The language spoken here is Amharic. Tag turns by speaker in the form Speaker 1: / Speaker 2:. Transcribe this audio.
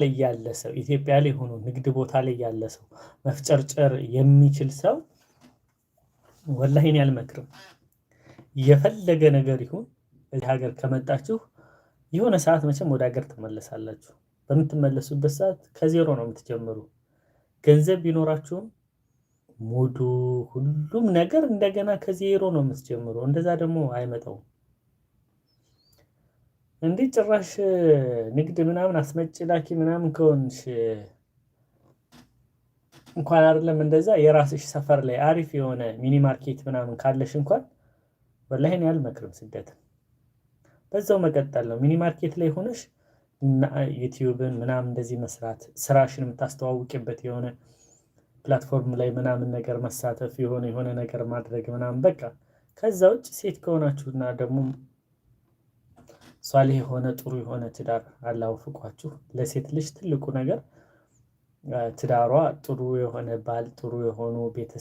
Speaker 1: ላይ ያለ ሰው ኢትዮጵያ ላይ ሆኖ ንግድ ቦታ ላይ ያለ ሰው መፍጨርጨር የሚችል ሰው ወላሂ እኔ አልመክርም። የፈለገ ነገር ይሁን እዚህ ሀገር ከመጣችሁ የሆነ ሰዓት መቼም ወደ ሀገር ትመለሳላችሁ። በምትመለሱበት ሰዓት ከዜሮ ነው የምትጀምሩ። ገንዘብ ቢኖራችሁም ሙዱ ሁሉም ነገር እንደገና ከዜሮ ነው የምትጀምሩ። እንደዛ ደግሞ አይመጣውም። እንዴ ጭራሽ ንግድ ምናምን አስመጪ ላኪ ምናምን ከሆንሽ እንኳን አይደለም እንደዛ የራስሽ ሰፈር ላይ አሪፍ የሆነ ሚኒ ማርኬት ምናምን ካለሽ እንኳን ወላሂ እኔ አልመክርም ስደትን። በዛው መቀጠል ነው። ሚኒ ማርኬት ላይ ሆነሽ ዩቲዩብን ምናምን እንደዚህ መስራት ስራሽን የምታስተዋውቂበት የሆነ ፕላትፎርም ላይ ምናምን ነገር መሳተፍ የሆነ ነገር ማድረግ ምናምን በቃ። ከዛ ውጭ ሴት ከሆናችሁና ደግሞ ሷሊህ የሆነ ጥሩ የሆነ ትዳር አላህ ወፍቋችሁ ለሴት ልጅ ትልቁ ነገር ትዳሯ ጥሩ የሆነ ባል ጥሩ የሆኑ ቤተሰብ